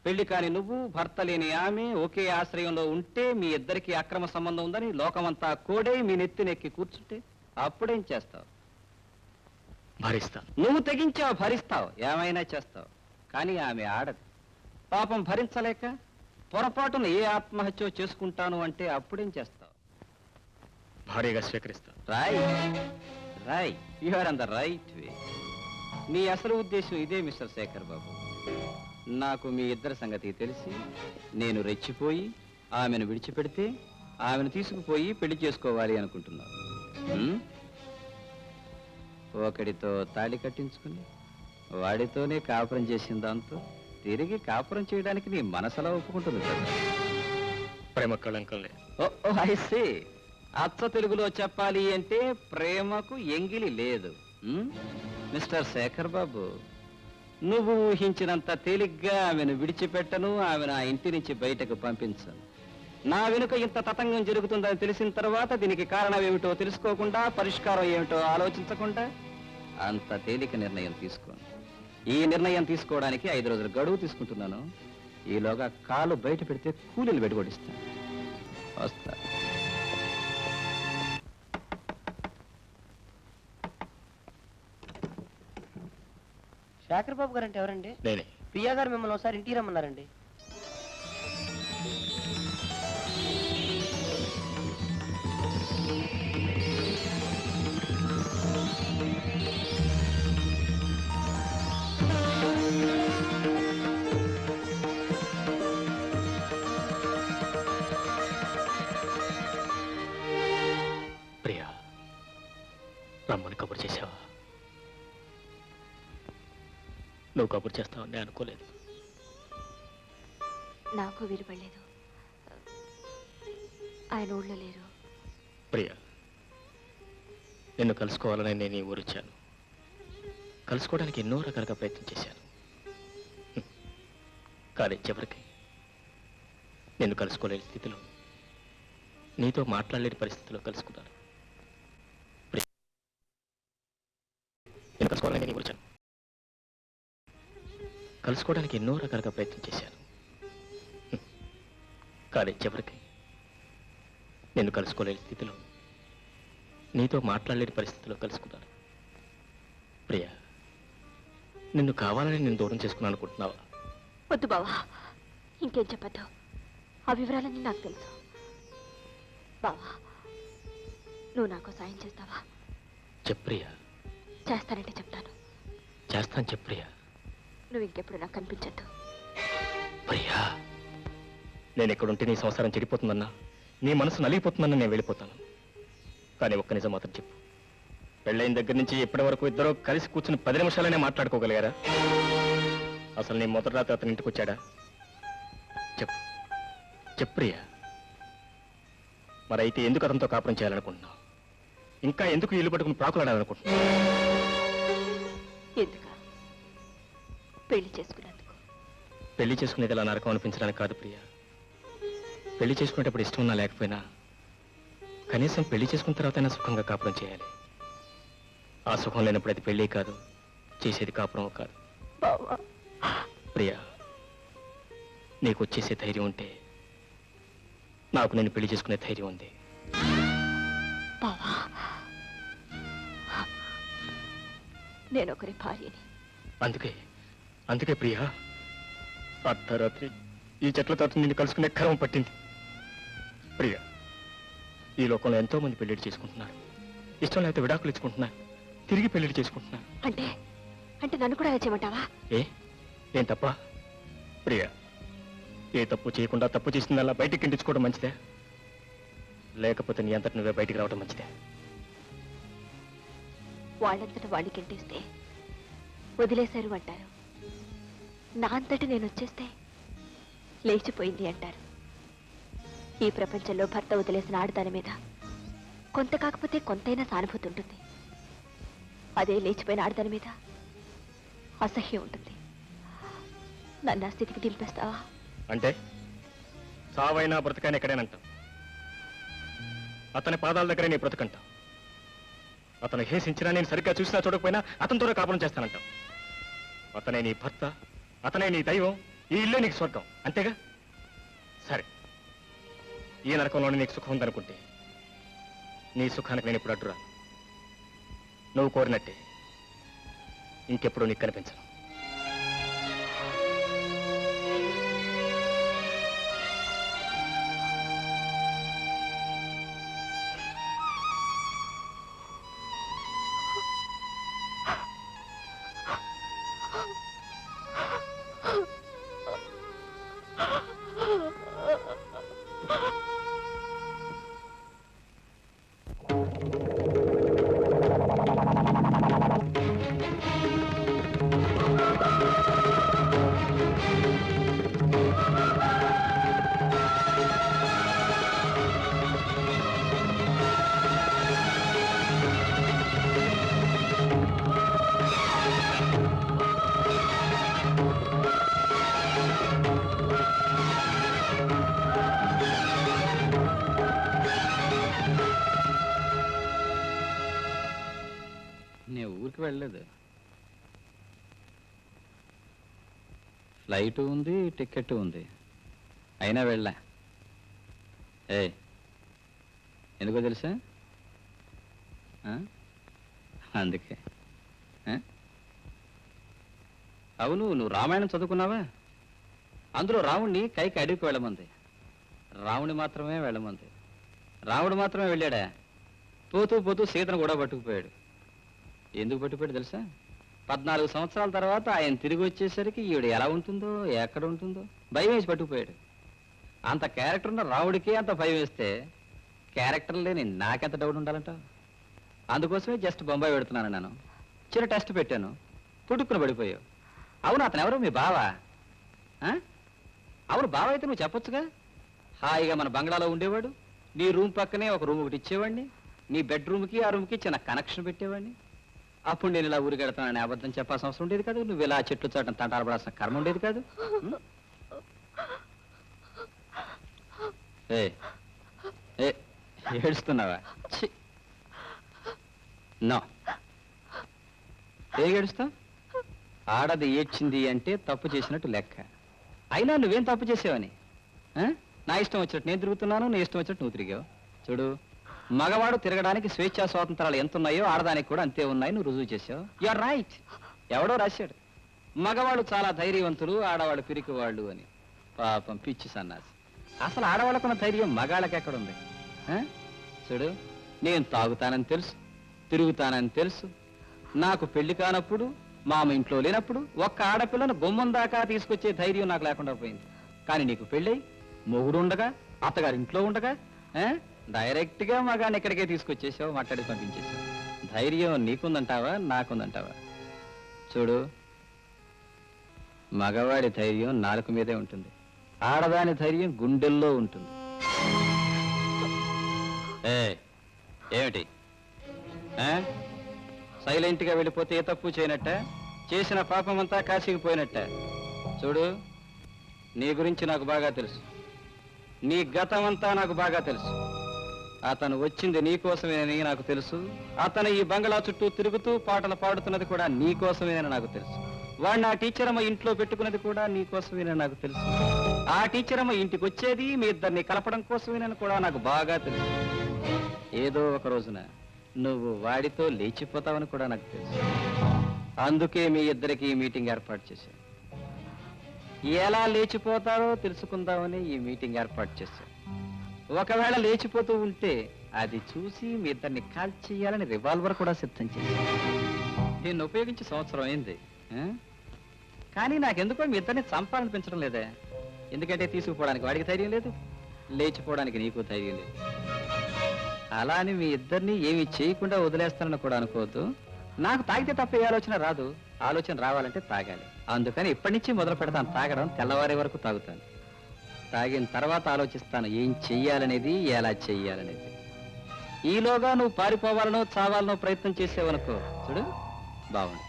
పెళ్లి కాని నువ్వు, భర్త లేని ఆమె ఒకే ఆశ్రయంలో ఉంటే, మీ ఇద్దరికి అక్రమ సంబంధం ఉందని లోకమంతా కోడై మీ నెత్తినెక్కి కూర్చుంటే అప్పుడేం చేస్తావు? భరిస్తాను. నువ్వు తెగించావు, భరిస్తావు, ఏమైనా చేస్తావు. కానీ ఆమె ఆడది. పాపం భరించలేక పొరపాటున ఏ ఆత్మహత్య చేసుకుంటాను అంటే అప్పుడేం చేస్తావు? భారీగా స్వీకరిస్తాను. Rai, you are on the right way. నీ అసలు ఉద్దేశం ఇదే మిస్టర్ శేఖర్ బాబు. నాకు మీ ఇద్దరి సంగతి తెలిసి నేను రెచ్చిపోయి ఆమెను విడిచిపెడితే, ఆమెను తీసుకుపోయి పెళ్లి చేసుకోవాలి అనుకుంటున్నాను. ఒకడితో తాళి కట్టించుకుని వాడితోనే కాపురం చేసిన దాంతో తిరిగి కాపురం చేయడానికి నీ మనసులా ఒప్పుకుంటుంది కదా? ప్రేమ కళంకం లేదు. ఓ ఐ సీ. అచ్చ తెలుగులో చెప్పాలి అంటే ప్రేమకు ఎంగిలి లేదు. మిస్టర్ శేఖర్ బాబు, నువ్వు ఊహించినంత తేలిగ్గా ఆమెను విడిచిపెట్టను, ఆమె నా ఇంటి నుంచి బయటకు పంపించను. నా వెనుక ఇంత తతంగం జరుగుతుందని తెలిసిన తర్వాత దీనికి కారణం ఏమిటో తెలుసుకోకుండా, పరిష్కారం ఏమిటో ఆలోచించకుండా అంత తేలిక నిర్ణయం తీసుకోను. ఈ నిర్ణయం తీసుకోవడానికి 5 రోజులు గడువు తీసుకుంటున్నాను. ఈలోగా కాలు బయట పెడితే కూలీలు వెడగొడిస్తాను. వస్తా. శేఖర్ బాబు గారు అంటే ఎవరండి? నేనే. ప్రియా గారు మిమ్మల్ని ఒకసారి ఇంటికి రమ్మన్నారండి. ప్రియా, రమ్మని కబురు చేసావా? నువ్వు కబురు చేస్తావని నేను అనుకోలేదు. నాకు వీలుపడలేదు. ఆయన ఊళ్ళో లేరు. ప్రియా, నిన్ను కలుసుకోవాలని నేను ఈ ఊరు వచ్చాను. కలుసుకోవడానికి ఎన్నో రకాలుగా ప్రయత్నం చేశాను. కానీ చివరికి నిన్ను కలుసుకోలేని స్థితిలో, నీతో మాట్లాడలేని పరిస్థితిలో కలుసుకున్నాను. ప్రియా, నిన్ను కలుసుకోవాలని నేను ఈ ఊరు వచ్చాను. కలుసుకోవడానికి ఎన్నో రకాలుగా ప్రయత్నం చేశాను. కానీ చివరికి నిన్ను కలుసుకోలేని స్థితిలో, నీతో మాట్లాడలేని పరిస్థితిలో కలుసుకున్నాను. ప్రియా, నిన్ను కావాలని నేను దూరం చేసుకున్నాను అనుకుంటున్నావా? వద్దు బావా, ఇంకేం చెప్పద్దు. ఆ వివరాలన్నీ నాకు తెలుసు. బావా, నువ్వు నాకు సాయం చేస్తావా? చెప్పు ప్రియా. చేస్తానంటే చెప్తాను. చేస్తాను చెప్పు ప్రియా. నువ్వు ఇంకెప్పుడు నాకు కనిపించద్దు. ప్రియా, నేను ఎక్కడుంటే నీ సంసారం చెడిపోతుందన్నా, నీ మనసు నలిగిపోతుందన్నా నేను వెళ్ళిపోతాను. కానీ ఒక్క నిజం మాత్రం చెప్పు, పెళ్ళైన దగ్గర నుంచి ఇప్పటి వరకు ఇద్దరు కలిసి కూర్చుని 10 నిమిషాలనే మాట్లాడుకోగలిగారా? అసలు నీ మొదటి రాత్రి అతని ఇంటికి వచ్చాడా? చెప్పు చెప్పు ప్రియా. మరైతే ఎందుకు అతనితో కాపురం చేయాలనుకుంటున్నావు? ఇంకా ఎందుకు ఇల్లు పట్టుకుని ప్రాకులాడాలనుకుంటున్నావు? ఎందుక? పెళ్లి చేసుకున్నందుకు. పెళ్లి చేసుకునేది ఇలా నరకం అనిపించడానికి కాదు ప్రియా. పెళ్లి చేసుకునేటప్పుడు ఇష్టం ఉన్నా లేకపోయినా కనీసం పెళ్లి చేసుకున్న తర్వాతైనా సుఖంగా కాపురం చేయాలి. ఆ సుఖం లేనప్పుడు అది పెళ్ళి కాదు, చేసేది కాపురం కాదు. బావా, ప్రియా, నీకు వచ్చేసే ధైర్యం ఉంటే నాకు నేను పెళ్లి చేసుకునే ధైర్యం ఉంది. బావా, నేను ఒకరి భార్యని. అందుకే ప్రియా, అర్ధరాత్రి ఈ చెట్ల తోట నిన్ను కలుసుకునే కరం పట్టింది. ప్రియా, ఈ లోకంలో ఎంతో మంది పెళ్లిళ్ళు చేసుకుంటున్నారు. ఇష్టం లేకపోతే విడాకులు ఇచ్చుకుంటున్నారు, తిరిగి పెళ్లిళ్ళు చేసుకుంటున్నారు. అంటే అంటే నన్ను కూడా అలా చేయమంటావా? ఏం తప్ప? ప్రియా, ఏ తప్పు చేయకుండా తప్పు చేసిందల్లా బయటికి ఇంటించుకోవడం మంచిదే, లేకపోతే నీ అంతటి నువ్వే బయటికి రావడం మంచిదే. వాళ్ళంతట వాళ్ళకి ఇంటిస్తే వదిలేశారు అంటారు. నా అంతటి నేను వచ్చేస్తే లేచిపోయింది అంటారు. ఈ ప్రపంచంలో భర్త వదిలేసిన ఆడదాని మీద కొంత కాకపోతే కొంతైనా సానుభూతి ఉంటుంది. అదే లేచిపోయిన ఆడదాని మీద అసహ్యం ఉంటుంది. నన్ను ఆ స్థితికి దింపేస్తావా? అంటే సావైనా బ్రతకైనా ఎక్కడేనంటావు. అతని పాదాల దగ్గరే నీ బ్రతకంటావు. అతను హేసించినా నేను సరిగ్గా చూసినా చూడకపోయినా అతనితోనే కాపురం చేస్తానంటావు. అతనే నీ భర్త, అతనే నీ దైవం, ఈ ఇల్లే నీకు స్వర్గం, అంతేగా? సరే, ఈ నరకంలోనే నీకు సుఖం ఉందనుకుంటే నీ సుఖానికి నేను ఇప్పుడు అడ్డురా. నువ్వు కోరినట్టే ఇంకెప్పుడు నీకు కనిపించను. ఫ్లైట్కి వెళ్ళలేదు. ఫ్లైట్ ఉంది, టికెట్ ఉంది, అయినా వెళ్ళా. ఎందుకో తెలుసా? అందుకే. అవును, నువ్వు రామాయణం చదువుకున్నావా? అందులో రావుణ్ణి కైకి అడవికి వెళ్ళమంది, రావుణ్ణి మాత్రమే వెళ్ళమంది. రాముడు మాత్రమే వెళ్ళాడా? పోతూ పోతూ సీతను కూడా పట్టుకుపోయాడు. ఎందుకు పట్టుకుపోయాడు తెలుసా? 14 సంవత్సరాల తర్వాత ఆయన తిరిగి వచ్చేసరికి ఈవిడ ఎలా ఉంటుందో, ఎక్కడ ఉంటుందో భయం వేసి పట్టుకుపోయాడు. అంత క్యారెక్టర్ ఉన్న రావుడికి అంత భయం వేస్తే క్యారెక్టర్ లేని నాకెంత డౌట్ ఉండాలంట. అందుకోసమే జస్ట్ బొంబాయి పెడుతున్నాను. నేను చిన్న టెస్ట్ పెట్టాను, పుట్టుకుని పడిపోయావు. అవును, అతను ఎవరు? మీ బావా? అవును, బావ అయితే నువ్వు చెప్పొచ్చుగా. హాయిగా మన బంగ్లాలో ఉండేవాడు, నీ రూమ్ పక్కనే ఒక రూమ్ ఒకటి ఇచ్చేవాడిని, నీ బెడ్రూమ్కి ఆ రూమ్కి చిన్న కనెక్షన్ పెట్టేవాడిని. అప్పుడు నేను ఇలా ఊరికి వెళ్తానని అబద్ధం చెప్పాల్సిన అవసరం ఉండేది కాదు, నువ్వు ఇలా చెట్లు చాటం తంటాడబడాల్సిన కర్మ ఉండేది కాదు. ఏడుస్తున్నావా? నో, ఏడుస్తావు? ఆడది ఏడ్చింది అంటే తప్పు చేసినట్టు లెక్క. అయినా నువ్వేం తప్పు చేసావని? నా ఇష్టం వచ్చినట్టు నేను తిరుగుతున్నాను, నీ ఇష్టం వచ్చినట్టు నువ్వు తిరిగావు. చూడు, మగవాడు తిరగడానికి స్వేచ్ఛా స్వాతంత్రాలు ఎంత ఉన్నాయో ఆడదానికి కూడా అంతే ఉన్నాయి, నువ్వు రుజువు చేసావు. You are right. ఎవడో రాశాడు, మగవాళ్ళు చాలా ధైర్యవంతులు, ఆడవాళ్ళు పిరికి వాళ్ళు అని. పాపం పిచ్చి సన్నాసి. అసలు ఆడవాళ్ళకున్న ధైర్యం మగాళ్ళకి ఎక్కడుంది? చూడు, నేను తాగుతానని తెలుసు, తిరుగుతానని తెలుసు. నాకు పెళ్లి కానప్పుడు, మామ ఇంట్లో లేనప్పుడు ఒక్క ఆడపిల్లను గుమ్మం దాకా తీసుకొచ్చే ధైర్యం నాకు లేకుండా పోయింది. కానీ నీకు పెళ్ళై మొగుడు ఉండగా, అత్తగారి ఇంట్లో ఉండగా డైరెక్ట్ గా మగాన్ని ఎక్కడికే తీసుకొచ్చేసావు, మాట్లాడి పంపించేసావు. ధైర్యం నీకుందంటావా, నాకుందంటావా? చూడు, మగవాడి ధైర్యం నాలుక మీదే ఉంటుంది, ఆడదాని ధైర్యం గుండెల్లో ఉంటుంది. ఏమిటి సైలెంట్ గా వెళ్ళిపోతే ఏ తప్పు చేయనట్ట, చేసిన పాపమంతా కాసిగిపోయినట్ట? చూడు, నీ గురించి నాకు బాగా తెలుసు, నీ గతం అంతా నాకు బాగా తెలుసు. అతను వచ్చింది నీకోసమేనని నాకు తెలుసు. అతను ఈ బంగ్లా చుట్టూ తిరుగుతూ పాటలు పాడుతున్నది కూడా నీకోసమేనని నాకు తెలుసు. వాడిని ఆ టీచరమ్మ ఇంట్లో పెట్టుకున్నది కూడా నీకోసమేనని నాకు తెలుసు. ఆ టీచరమ్మ ఇంటికి వచ్చేది మీ ఇద్దరిని కలపడం కోసమేనని కూడా నాకు బాగా తెలుసు. ఏదో ఒక రోజున నువ్వు వాడితో లేచిపోతావని కూడా నాకు తెలుసు. అందుకే మీ ఇద్దరికి ఈ మీటింగ్ ఏర్పాటు చేశాను. ఎలా లేచిపోతారో తెలుసుకుందామని ఈ మీటింగ్ ఏర్పాటు చేశాను. ఒకవేళ లేచిపోతూ ఉంటే అది చూసి మీ ఇద్దరిని కాల్ చేయాలని రివాల్వర్ కూడా సిద్ధం చేశాను. దీన్ని ఉపయోగించి సంవత్సరం అయింది, కానీ నాకెందుకో మీ ఇద్దరిని చంపాలనిపించడం లేదే. ఎందుకంటే తీసుకుపోవడానికి వాడికి ధైర్యం లేదు, లేచిపోవడానికి నీకు ధైర్యం లేదు. అలా అని మీ ఇద్దరిని ఏమీ చేయకుండా వదిలేస్తానని కూడా అనుకోవద్దు. నాకు తాగితే తప్ప ఏ ఆలోచన రాదు, ఆలోచన రావాలంటే తాగాలి. అందుకని ఇప్పటి నుంచి మొదలు పెడతాను తాగడం, తెల్లవారే వరకు తాగుతాను. తాగిన తర్వాత ఆలోచిస్తాను ఏం చెయ్యాలనేది, ఎలా చెయ్యాలనేది. ఈలోగా నువ్వు పారిపోవాలనో చావాలనో ప్రయత్నం చేసేవనుకో, చూడు బాగుంది.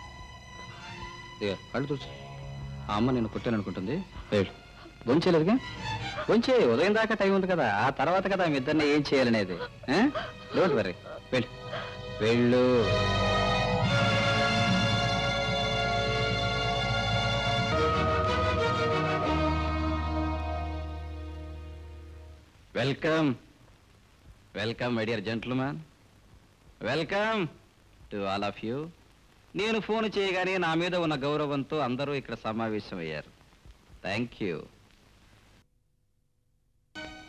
కళ్ళు చూసు, ఆ అమ్మ నేను కొట్టాననుకుంటుంది. వెళ్ళు, బొంచేలేదుగా, బొంచే, ఉదయం దాకా టైం ఉంది కదా, ఆ తర్వాత కదా మీ ఇద్దరిని ఏం చేయాలనేది. డోంట్ వరీ, వెళ్ళు వెళ్ళు. Welcome welcome my dear gentlemen, welcome to all of you. నేను ఫోన్ చేయగానే నా మీద ఉన్న గౌరవంతో అందరూ ఇక్కడ సమావేశమయ్యారు. Thank you.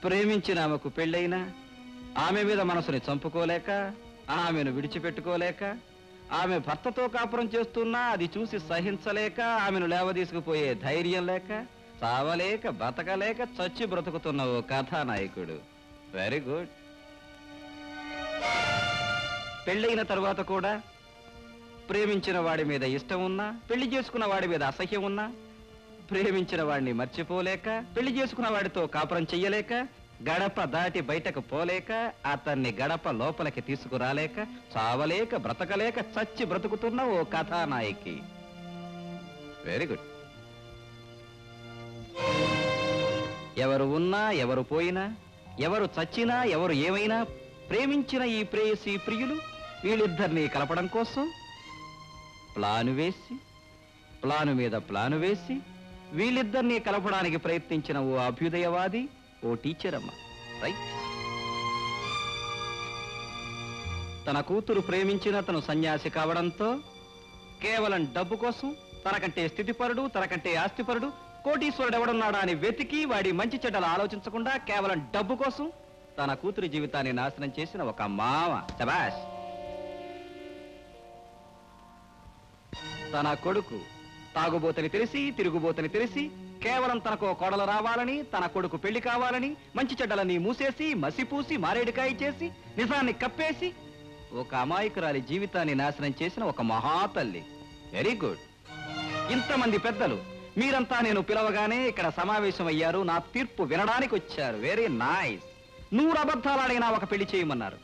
ప్రేమించిన ఆమెకు పెళ్ళైనా, ఆమె మీద మనసుని చంపుకోలేక, ఆమెను విడిచిపెట్టుకోలేక, ఆమె భర్తతో కాపురం చేస్తున్నా అది చూసి సహించలేక, ఆమెను లేవదీసుకుపోయే ధైర్యం లేక, చావలేక బతకలేక చచ్చి బ్రతుకుతున్న ఓ కథానాయకుడు. Very good. పెళ్ళైన తరువాత కూడా ప్రేమించిన వాడి మీద ఇష్టం ఉన్నా, పెళ్లి చేసుకున్న వాడి మీద అసహ్యం ఉన్నా, ప్రేమించిన వాడిని మర్చిపోలేక, పెళ్లి చేసుకున్న వాడితో కాపురం చెయ్యలేక, గడప దాటి బయటకు పోలేక, అతన్ని గడప లోపలికి తీసుకురాలేక, చావలేక బ్రతకలేక చచ్చి బ్రతుకుతున్న ఓ కథానాయకి. Very good. ఎవరు ఉన్నా, ఎవరు పోయినా, ఎవరు చచ్చినా, ఎవరు ఏమైనా, ప్రేమించిన ఈ ప్రేయసి ప్రియులు వీళ్ళిద్దరినీ కలపడం కోసం ప్లాను వేసి ప్లాను మీద ప్లాను వేసి వీళ్ళిద్దరినీ కలపడానికి ప్రయత్నించిన ఓ అభ్యుదయవాది, ఓ టీచర్ అమ్మ. రైట్? తన కూతురు ప్రేమించిన తను సన్యాసి కావడంతో కేవలం డబ్బు కోసం తనకంటే స్థితిపరుడు, తనకంటే ఆస్తిపరుడు, కోటీశ్వరుడు ఎవడున్నాడా అని వెతికి వాడి మంచి చెడ్డలు ఆలోచించకుండా కేవలం డబ్బు కోసం తన కూతురి జీవితాన్ని నాశనం చేసిన ఒక మామ. శబాష్. తన కొడుకు తాగుబోతని తెలిసి, తిరుగుబోతని తెలిసి, కేవలం తనకు ఓ కోడలు రావాలని, తన కొడుకు పెళ్లి కావాలని మంచి చెడ్డలని మూసేసి, మసిపూసి, మారేడుకాయ చేసి, నిజాన్ని కప్పేసి ఒక అమాయకురాలి జీవితాన్ని నాశనం చేసిన ఒక మహాతల్లి. Very good. ఇంతమంది పెద్దలు మీరంతా నేను పిలవగానే ఇక్కడ సమావేశం అయ్యారు, నా తీర్పు వినడానికి వచ్చారు. Very nice. 100 అబద్ధాలాడైనా ఒక పెళ్లి చేయమన్నారు,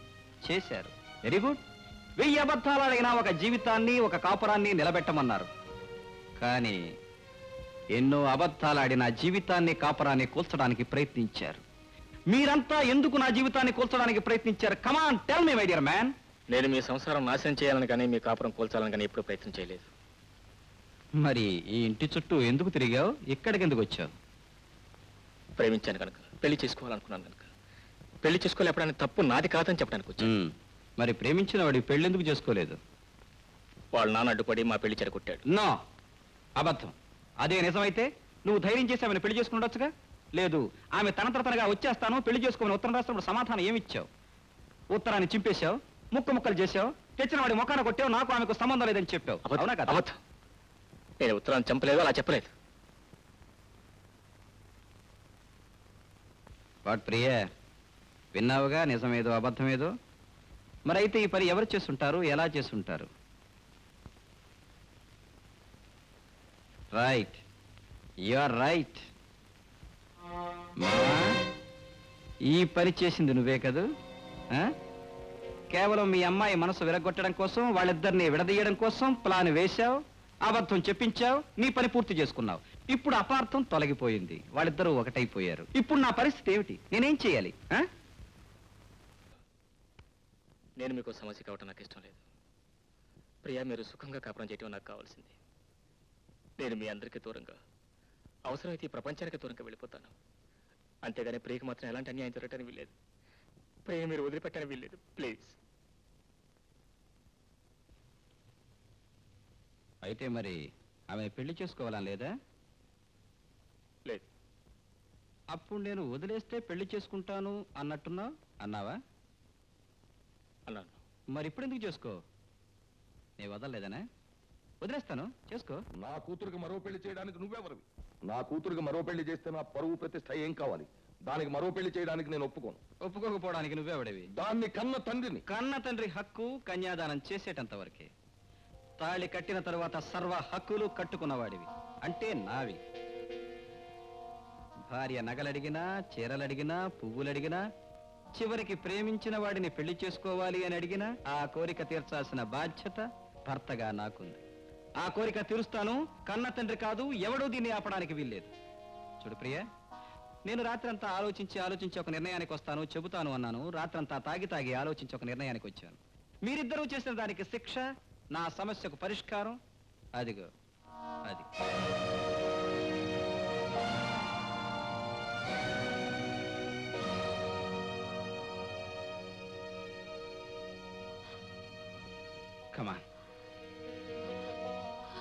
చేశారు. Very good. 1000 అబద్ధాలాడైనా ఒక జీవితాన్ని, ఒక కాపురాన్ని నిలబెట్టమన్నారు. కానీ ఎన్నో అబద్ధాలాడిన జీవితాన్ని, కాపురాన్ని కూల్చడానికి ప్రయత్నించారు. మీరంతా ఎందుకు నా జీవితాన్ని కూల్చడానికి ప్రయత్నించారు? Come on tell me my dear man. నేను మీ సంసారం నాశనం చేయాలని కానీ మీ కాపురం కూల్చాలని కానీ ఎప్పుడూ ప్రయత్నం చేయలేదు. మరి ఈ ఇంటి చుట్టూ ఎందుకు తిరిగావు? ఇక్కడికి ఎందుకు వచ్చావు? ప్రేమించాను కనుక, పెళ్లి చేసుకోవాలనుకున్నాను కనుక. పెళ్లి చేసుకోలేపడానికి తప్పు నాది కాదని చెప్పడానికి వచ్చాను. మరి ప్రేమించిన వాడి పెళ్ళెందుకు చేసుకోలేదు? వాళ్ళ నాన్న అడ్డుపడి మా పెళ్లి చెడగొట్టాడు. నో, అబద్ధం. అదే నిజమైతే నువ్వు ధైర్యం చేసి ఆమెను పెళ్లి చేసుకుని ఉండొచ్చుగా. లేదు, ఆమె తనగా వచ్చేస్తాను పెళ్లి చేసుకోమని ఉత్తరం రాసినప్పుడు సమాధానం ఏమిచ్చావు? ఉత్తరాన్ని చింపేశావు, ముక్కలు చేశావు, తెచ్చిన వాడి ముఖాన కొట్టావు, నాకు ఆమెకు సంబంధం లేదని చెప్పావు. అవునా కదా? అబద్ధం. నేను ఉత్తరాన్ని చంపలేదు, అలా చెప్పలేదు. వాట్ ప్రియ, విన్నావుగా నిజమేదో అబద్ధమేదో. మరి అయితే ఈ పని ఎవరు చేస్తుంటారు, ఎలా చేస్తుంటారు? Right, you are right. ఈ పని చేసింది నువ్వే కదూ? కేవలం మీ అమ్మాయి మనసు విరగొట్టడం కోసం, వాళ్ళిద్దరిని విడదీయడం కోసం ప్లాన్ వేశావు, అబద్ధం చెప్పించావు, నీ పని పూర్తి చేసుకున్నావు. ఇప్పుడు అపార్థం తొలగిపోయింది, వాళ్ళిద్దరూ ఒకటైపోయారు. ఇప్పుడు నా పరిస్థితి ఏమిటి? నేనేం చేయాలి? నేను మీకు సమస్య కావటం నాకు ఇష్టం లేదు. ప్రియా, మీరు సుఖంగా కాపురం చేయటం నాకు కావాల్సింది. నేను మీ అందరికీ దూరంగా, అవసరమైతే ఈ ప్రపంచానికి దూరంగా వెళ్ళిపోతాను. అంతేగాని ప్రియకి మాత్రం ఎలాంటి అన్యాయం జరగటానికి వీల్లేదు. ప్రియ మీరు వదిలిపెట్టడానికి వీల్లేదు, ప్లీజ్. అయితే మరి ఆమె పెళ్లి చేసుకోవాలని లేదా? లేదు. అప్పుడు నేను వదిలేస్తే పెళ్లి చేసుకుంటాను అన్నట్టున్నావు, అన్నావా? అన్నాను. మరి ఇప్పుడు ఎందుకు చేసుకో? నేను వదలలేదనా? వదిలేస్తాను, చేసుకో. నా కూతురికి మరో పెళ్లి చేయడానికి నువ్వెవరివి? నా కూతురికి మరో పెళ్లి చేస్తే నా పరువు ప్రతిష్ట ఏం కావాలి? దానికి మరో పెళ్లి చేయడానికి నేను ఒప్పుకోను. ఒప్పుకోకపోవడానికి నువ్వెవడివి? దాన్ని కన్న తండ్రిని. కన్న తండ్రి హక్కు కన్యాదానం చేసేటంత వరకే. తాళి కట్టిన తరువాత సర్వ హక్కులు కట్టుకున్నవాడివి, అంటే నావి. భార్య నగలడిగినా, చీరలడిగినా, పువ్వులడిగినా, చివరికి ప్రేమించిన వాడిని పెళ్లి చేసుకోవాలి అని అడిగినా ఆ కోరిక తీర్చాల్సిన బాధ్యత భర్తగా నాకుంది. ఆ కోరిక తీరుస్తాను. కన్న తండ్రి కాదు, ఎవడూ దీన్ని ఆపడానికి వీల్లేదు. చూడు ప్రియ, నేను రాత్రంతా ఆలోచించి ఒక నిర్ణయానికి వస్తాను, చెబుతాను అన్నాను. రాత్రంతా తాగి ఆలోచించి ఒక నిర్ణయానికి వచ్చాను. మీరిద్దరూ చేసిన దానికి శిక్ష, నా సమస్యకు పరిష్కారం అదిగో అది. కమాన్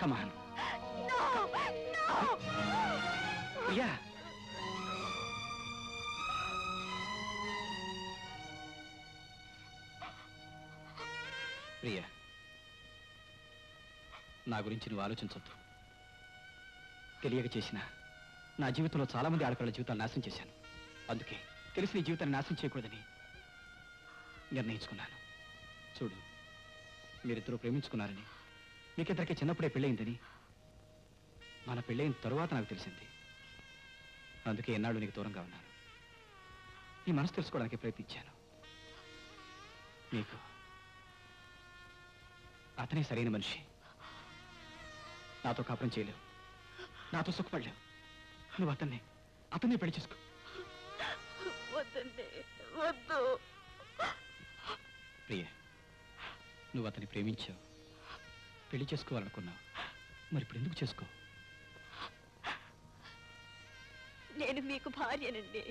కమాన్. ప్రియా, ప్రియా, నా గురించి నువ్వు ఆలోచించొద్దు. తెలియక చేసిన నా జీవితంలో చాలా మంది ఆడపిల్లల జీవితాలు నాశనం చేశాను. అందుకే తెలిసి నీ జీవితాన్ని నాశనం చేయకూడదని నిర్ణయించుకున్నాను. చూడు, మీరిద్దరూ ప్రేమించుకున్నారని, మీకిద్దరికి చిన్నప్పుడే పెళ్ళయిందని మన పెళ్ళైన తరువాత నాకు తెలిసింది. అందుకే ఎన్నాళ్ళు నీకు దూరంగా ఉన్నాను. నీ మనసు తెలుసుకోవడానికి ప్రయత్నించాను. నీకు అతనే సరైన మనిషి. నాతో కాపురం చేయలేవు, నాతో సుఖపడలేవు. నువ్వు అతన్నే పెళ్లి చేసుకో. ప్రియ, నువ్వు అతన్ని ప్రేమించావు, పెళ్లి చేసుకోవాలనుకున్నావు, మరి ఇప్పుడు ఎందుకు చేసుకో? నేను మీకు భార్యనండి.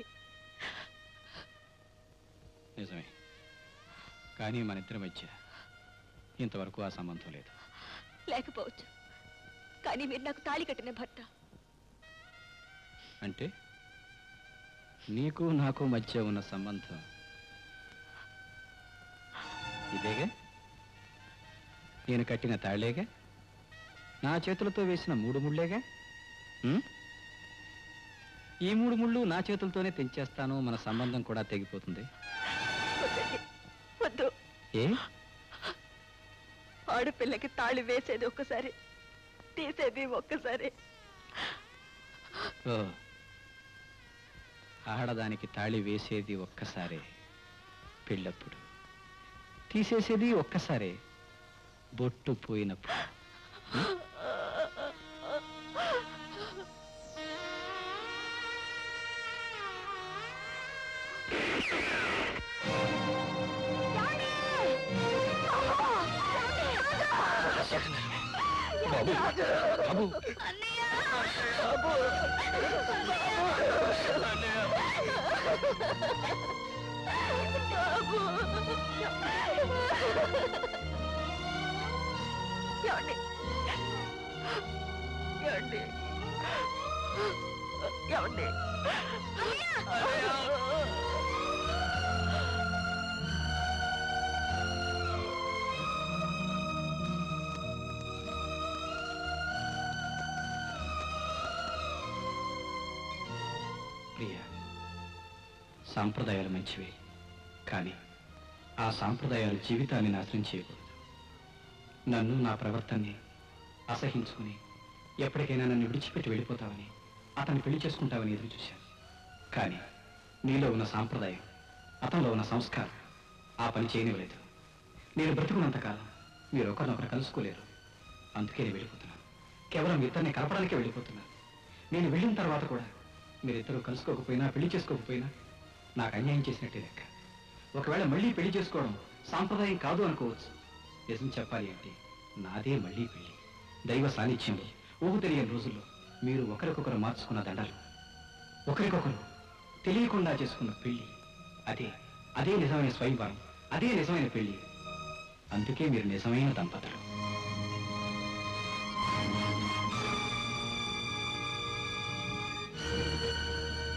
నిజమే, కానీ మన ఇద్దరి మధ్య ఇంతవరకు ఆ సంబంధం లేదు. లేకపోవచ్చు, కానీ మీరు నాకు తాళి కట్టిన భర్త. అంటే నీకు నాకు మధ్య ఉన్న సంబంధం ఇదేగా? నేను కట్టిన తాళేగా, నా చేతులతో వేసిన 3 ముళ్ళేగా? ఉం? ఈ 3 ముళ్ళు నా చేతులతోనే తెంచేస్తాను, మన సంబంధం కూడా తెగిపోతుంది. వద్దండి, వద్దు. ఏ? ఆడపిల్లకి తాళి వేసేది ఒక్కసారి, తీసేది ఒక్కసారి. ఓ, ఆడదానికి తాళి వేసేది ఒక్కసారే పెళ్ళప్పుడు, తీసేసేది ఒక్కసారే బొట్టు పోయినప్పుడు. బాబు, బాబు, ఏమండి? ఏమండి? ఏమండి? ప్రియ, సాంప్రదాయాలు మంచివి, కానీ ఆ సాంప్రదాయాలు జీవితాన్ని నాశనం చేయకూడదు. నన్ను, నా ప్రవర్తనని అసహించుకుని ఎప్పటికైనా నన్ను విడిచిపెట్టి వెళ్ళిపోతావని, అతన్ని పెళ్లి చేసుకుంటావని ఎదురు చూశాను. కానీ నీలో ఉన్న సాంప్రదాయం, అతనిలో ఉన్న సంస్కారం ఆ పని చేయనివ్వలేదు. నేను బ్రతుకున్నంతకాలం మీరు ఒకరినొకరు కలుసుకోలేరు. అందుకే నేను వెళ్ళిపోతున్నాను. కేవలం ఇద్దరిని కలపడానికే వెళ్ళిపోతున్నాను. నేను వెళ్ళిన తర్వాత కూడా మీరిద్దరూ కలుసుకోకపోయినా, పెళ్లి చేసుకోకపోయినా నాకు అన్యాయం చేసినట్టే లెక్క. ఒకవేళ మళ్ళీ పెళ్లి చేసుకోవడం సాంప్రదాయం కాదు అనుకోవచ్చు. నిజం చెప్పాలి అంటే నాదే మళ్ళీ పెళ్లి. దైవ సాన్నిధ్యంలో ఊహు తెలియని రోజుల్లో మీరు ఒకరికొకరు మార్చుకున్న దండలు, ఒకరికొకరు తెలియకుండా చేసుకున్న పెళ్లి, అదే నిజమైన స్వయంవరం, అదే నిజమైన పెళ్లి. అందుకే మీరు నిజమైన దంపతులు.